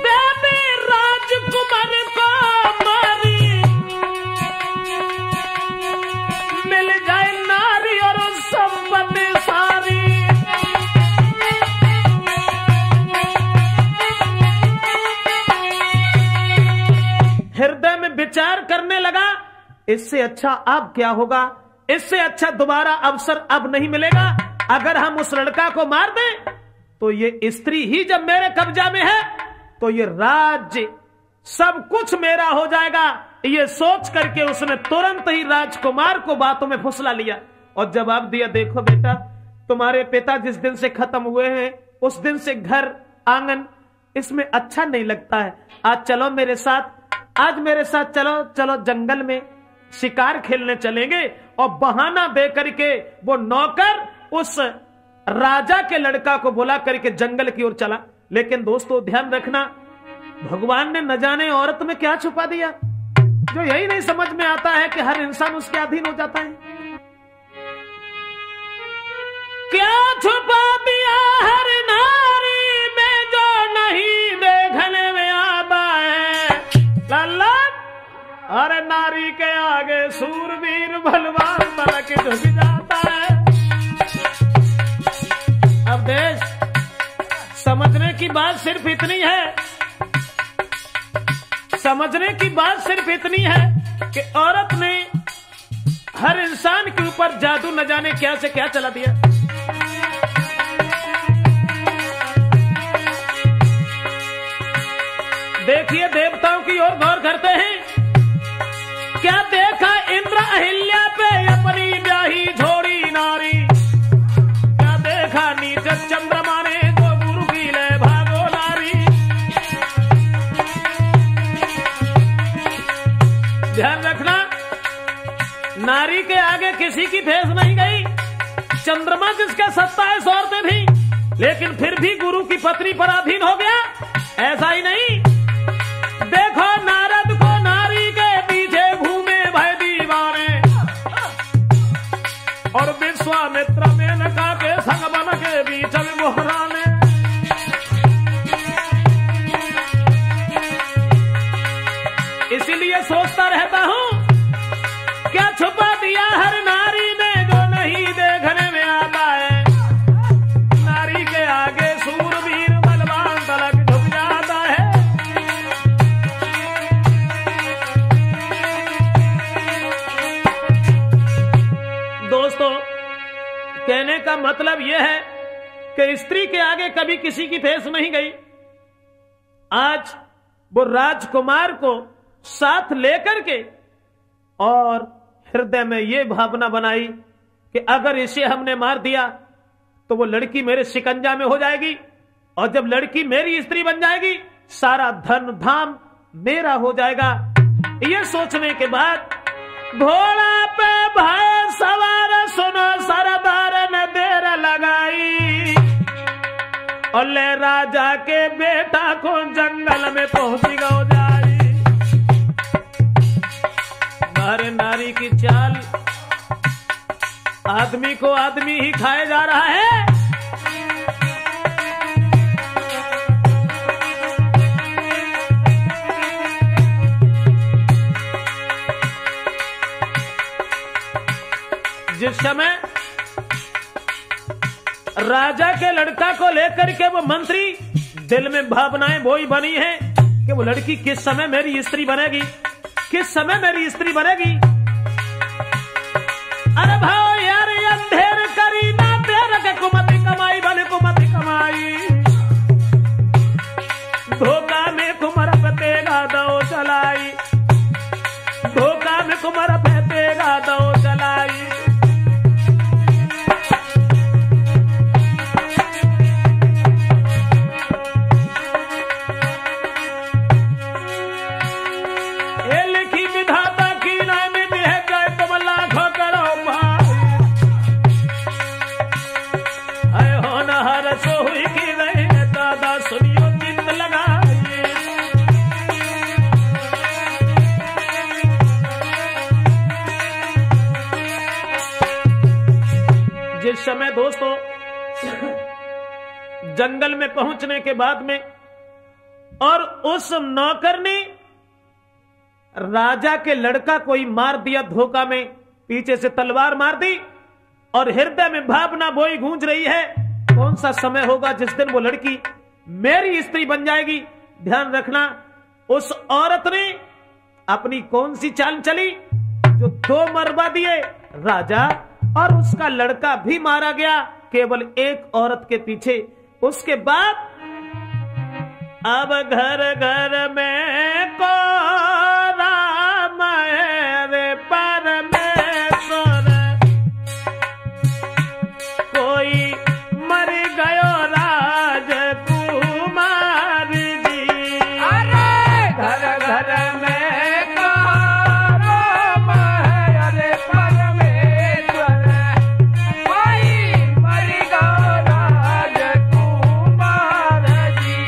देवी राजकुमार को मारी, मिल जाए नारी और संपत्ति सारी। हृदय में विचार करने लगा, इससे अच्छा अब क्या होगा, इससे अच्छा दोबारा अवसर अब नहीं मिलेगा। अगर हम उस लड़का को मार दें तो ये स्त्री ही जब मेरे कब्जा में है तो ये राज्य सब कुछ मेरा हो जाएगा। ये सोच करके उसने तुरंत ही राजकुमार को बातों में फुसला लिया और जवाब दिया, देखो बेटा, तुम्हारे पिता जिस दिन से खत्म हुए हैं उस दिन से घर आंगन इसमें अच्छा नहीं लगता है। आज चलो मेरे साथ, आज मेरे साथ चलो, चलो जंगल में शिकार खेलने चलेंगे। और बहाना दे करके वो नौकर उस राजा के लड़का को बुला करके जंगल की ओर चला। लेकिन दोस्तों ध्यान रखना, भगवान ने न जाने औरत में क्या छुपा दिया, जो यही नहीं समझ में आता है कि हर इंसान उसके अधीन हो जाता है। क्या छुपा दिया हर नारी में जो नहीं देखने में आता है। लल्ला, अरे नारी के आगे सूरवीर बलवान तलक झुक जाता है। अब देश समझने की बात सिर्फ इतनी है, समझने की बात सिर्फ इतनी है कि औरत ने हर इंसान के ऊपर जादू न जाने क्या से क्या चला दिया। देखिए देवताओं की ओर गौर करते हैं। क्या देखा इंद्र अहिल्या पे अपनी ब्याही छोड़ी नारी, क्या देखा नीच चंद्रमा ने जो गुरु की ले भागो नारी। ध्यान रखना, नारी के आगे किसी की ठेस नहीं गई। चंद्रमा जिसका 27 औरतें थी लेकिन फिर भी गुरु की पत्नी पर अधीन हो गया। ऐसा ही नहीं, देखो नारद को नारी के पीछे घूमे भय दीवाने और विश्वामित्र मेनका के संग बन के बीच में मोहराने। इसीलिए सोचता रहता हूं, क्या छुपा दिया हर नारी में जो नहीं देखने में आता है। नारी के आगे सूरवीर बलवान तलक झुक जाता है। दोस्तों कहने का मतलब यह है कि स्त्री के आगे कभी किसी की ठेस नहीं गई। आज वो राजकुमार को साथ लेकर के और हृदय में ये भावना बनाई कि अगर इसे हमने मार दिया तो वो लड़की मेरे शिकंजा में हो जाएगी और जब लड़की मेरी स्त्री बन जाएगी सारा धन धाम मेरा हो जाएगा। ये सोचने के बाद घोड़ा पे भय सवार सुनो सरदार ने देर लगाई और ले राजा के बेटा को जंगल में पहुंची गो जाई। अरे नारी की चाल, आदमी को आदमी ही खाए जा रहा है। जिस समय राजा के लड़का को लेकर के वो मंत्री दिल में भावनाएं बोई बनी है कि वो लड़की किस समय मेरी स्त्री बनेगी, किस समय मेरी स्त्री बनेगी। अरे भाव यार अंधेर करी ना तेर के कुमति कमाई बने कुमति कमाई, धोखा में कुमर पतेगा दो चलाई, धोखा में कुमर पतेगा दो चलाई। जिस समय दोस्तों जंगल में पहुंचने के बाद में और उस नौकर ने राजा के लड़का को ही मार दिया, धोखा में पीछे से तलवार मार दी और हृदय में भावना बोई गूंज रही है, कौन सा समय होगा जिस दिन वो लड़की मेरी स्त्री बन जाएगी। ध्यान रखना, उस औरत ने अपनी कौन सी चाल चली जो 2 मरवा दिए राजा और उसका लड़का भी मारा गया, केवल एक औरत के पीछे। उसके बाद अब घर घर में को राम रे परमेश्वर, कोई मर गयो राजकुमार जी। अरे घर घर में को राम अरे परमेश्वर, कोई मर गयो राजकुमार जी।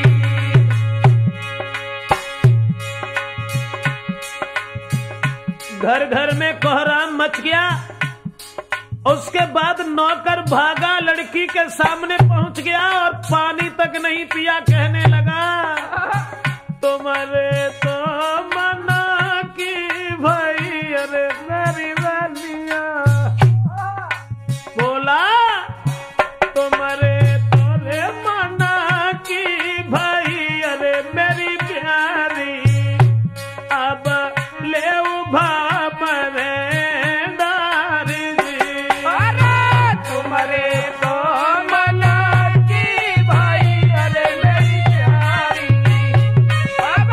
घर घर में कोहराम मच गया। उसके बाद नौकर भागा, लड़की के सामने पहुंच गया और पानी तक नहीं पिया, कहने लगा तुम्हारे तो मना की भाई अरे मेरी वालिया, बोला तुम्हारे तोरे मना की भाई अरे मेरी प्यारी, अब ले उभा मरेदार जी। अरे तुम्हारे तो मना की भाई अरे मेरी प्यारी, अब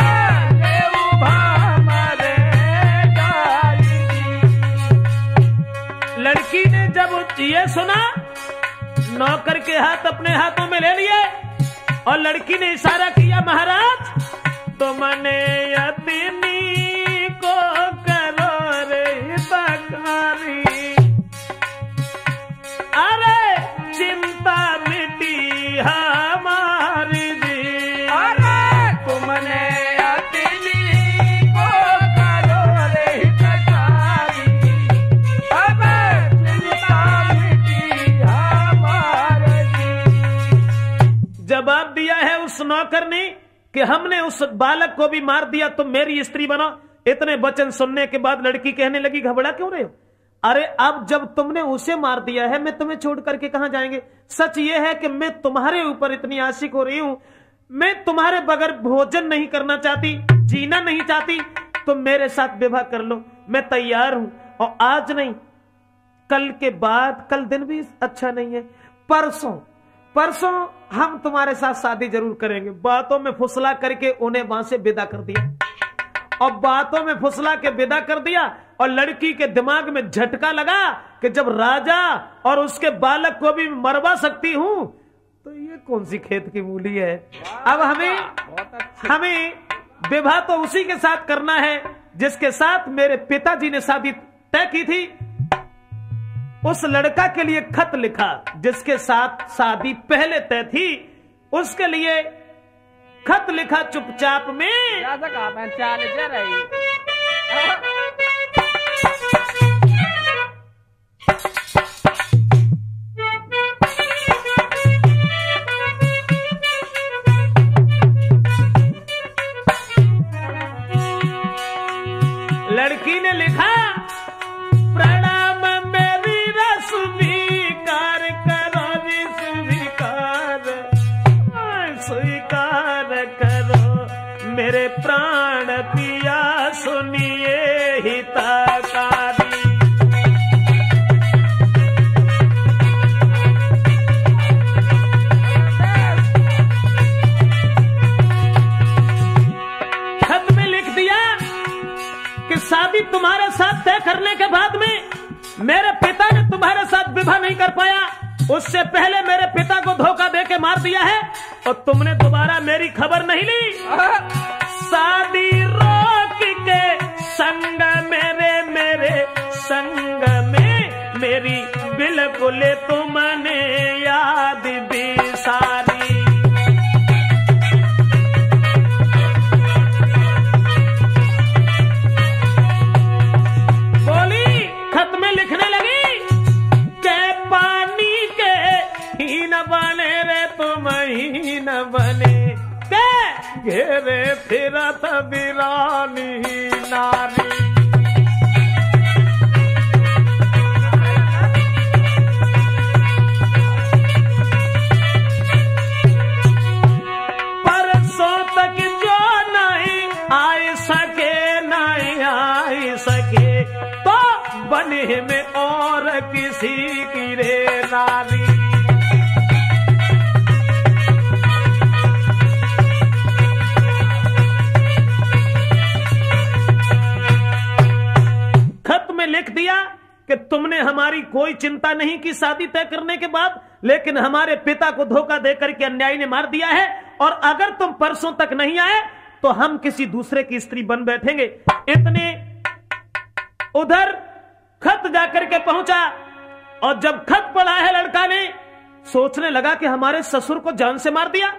ले उभा मरेदार जी। लड़की ने जब ये सुना, नौकर के हाथ अपने हाथों में ले लिए और लड़की ने इशारा किया, महाराज तुमने यतीनी को करो रे हितकारी, अरे चिंता मिटी हमारी जी। अरे तुमने अतिली को करो रे हितकारी, अब चिंता मिटी हमारे जी। जवाब दिया है उस नौकर ने कि हमने उस बालक को भी मार दिया, तुम मेरी स्त्री बनो। इतने वचन सुनने के बाद लड़की कहने लगी, घबरा क्यों रहे हो? अरे अब जब तुमने उसे मार दिया है, मैं तुम्हें छोड़ करके कहां जाएंगे? सच ये है कि मैं तुम्हारे ऊपर इतनी आशिक हो रही हूं, मैं तुम्हारे बगैर भोजन नहीं करना चाहती, जीना नहीं चाहती, तुम मेरे साथ विवाह कर लो, मैं तैयार हूं। और आज नहीं, कल के बाद, कल दिन भी अच्छा नहीं है, परसों हम तुम्हारे साथ शादी जरूर करेंगे। बातों में फुसला करके उन्हें वहां से विदा कर दिया, और बातों में फुसला के विदा कर दिया। और लड़की के दिमाग में झटका लगा कि जब राजा और उसके बालक को भी मरवा सकती हूं, तो ये कौन सी खेत की मूली है। अब हमें विवाह तो उसी के साथ करना है जिसके साथ मेरे पिताजी ने शादी तय की थी। उस लड़का के लिए खत लिखा जिसके साथ शादी पहले तय थी, उसके लिए खत लिखा चुपचाप में। लड़की ने लिखा, प्रणाम मेरी स्वीकार करो जी, स्वीकार करो मेरे प्राण पिया, सुनिए हितकारी। खत में लिख दिया कि शादी तुम्हारे साथ तय करने के बाद में मेरे पिता ने तुम्हारे साथ विवाह नहीं कर पाया, उससे पहले मेरे पिता को धोखा देके मार दिया है, और तुमने दोबारा मेरी खबर नहीं ली। शादी रोक के संग मेरे संग में मेरी बिल्कुल तुमने याद भी सारी। बोली, खत में लिखने लगी के पानी के ही न बने रे तुम ही न बने, के घेरे फिरत बिरानी नारी। परसों तक जो नहीं आ सके तो बने में और ऐसी की रे नारी। खत में लिख दिया कि तुमने हमारी कोई चिंता नहीं की शादी तय करने के बाद, लेकिन हमारे पिता को धोखा देकर के अन्यायी ने मार दिया है, और अगर तुम परसों तक नहीं आए तो हम किसी दूसरे की स्त्री बन बैठेंगे। इतने उधर खत जाकर के पहुंचा, और जब खत पढ़ा है लड़का ने, सोचने लगा कि हमारे ससुर को जान से मार दिया।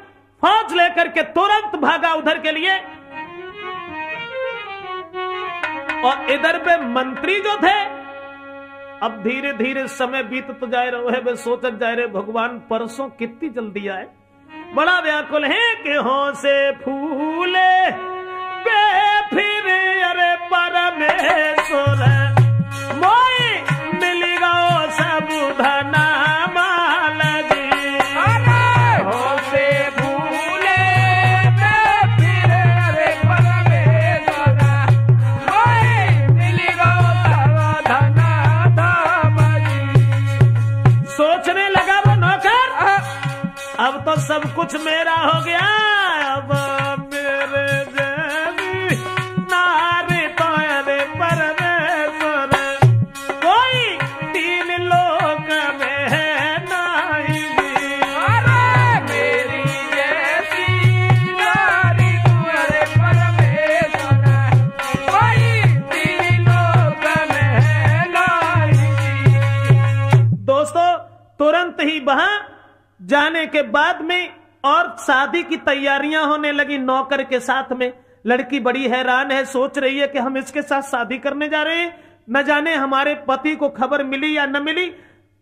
फौज लेकर के तुरंत भागा उधर के लिए, और इधर पे मंत्री जो थे, अब धीरे धीरे समय बीत तो जाए रहे, वे सोचत जाए रहे भगवान परसों कितनी जल्दी आए। बड़ा व्याकुल है कि हो से फूले बे फिर अरे परमेश्वर मोई मिली गो सब धना माल जी। हो से फूले बे फिर अरे परमेश्वर मोई मिली गो सब धना धाम जी। सोचने लगा वो नौकर, अब तो सब कुछ मेरा हो गया, अब मेरे जैसी नारी तो अरे परमेश्वर कोई तीन लोक में है नहीं। अरे मेरी जैसी नारी तू अरे परमेश्वर कोई तीन लोक में है नहीं। दोस्तों, तुरंत ही वहां जाने के बाद में और शादी की तैयारियां होने लगी नौकर के साथ में। लड़की बड़ी हैरान है, सोच रही है कि हम इसके साथ शादी करने जा रहे हैं, न जाने हमारे पति को खबर मिली या न मिली।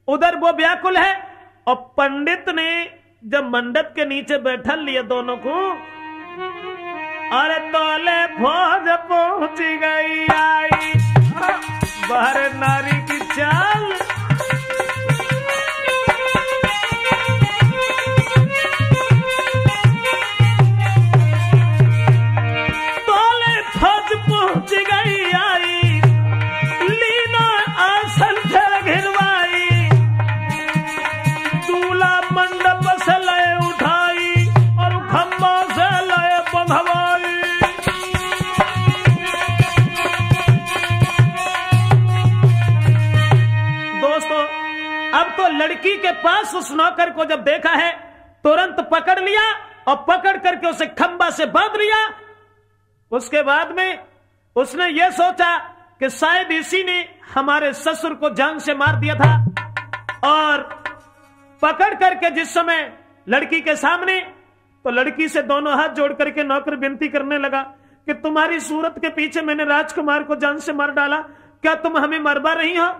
उधर वो व्याकुल है, और पंडित ने जब मंडप के नीचे बैठा लिया दोनों को, अरे तोले फौज पहुंच गई आई, बाहर नारी की चाल। पहुंच गई आई, लीना आसन फिर घिरवाई, दूल्हा मंडप से लय उठाई और खम्बा से लय बंधवाई। दोस्तों, अब तो लड़की के पास उस नौकर को जब देखा है, तुरंत पकड़ लिया और पकड़ करके उसे खंबा से बांध लिया। उसके बाद में उसने यह सोचा कि शायद इसी ने हमारे ससुर को जान से मार दिया था, और पकड़ करके जिस समय लड़की के सामने, तो लड़की से दोनों हाथ जोड़ करके नौकर विनती करने लगा कि तुम्हारी सूरत के पीछे मैंने राजकुमार को जान से मार डाला, क्या तुम हमें मरवा रही हो?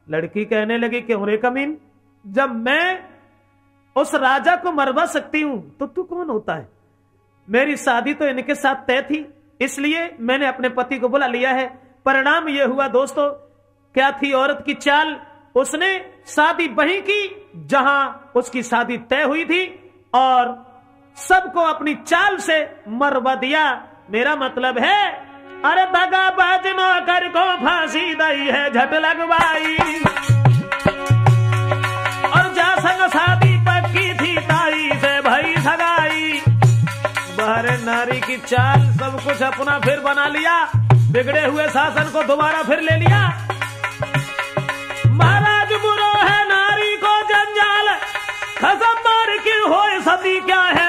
लड़की कहने लगी कि अरे कमीन, जब मैं उस राजा को मरवा सकती हूं तो तू कौन होता है? मेरी शादी तो इनके साथ तय थी, इसलिए मैंने अपने पति को बुला लिया है। परिणाम यह हुआ दोस्तों, क्या थी औरत की चाल, उसने शादी वहीं की जहां उसकी शादी तय हुई थी, और सबको अपनी चाल से मरवा दिया। मेरा मतलब है, अरे दगाबाज नौकर को फांसी दई है झट लगवाई, और जा संग शादी पक्की थी ताई से भई सगाई। बाहर नारी की चाल, सब कुछ अपना फिर बना लिया, बिगड़े हुए शासन को दोबारा फिर ले लिया। महाराज बुरो है नारी को जंजाल, खसम मार की होए सती क्या है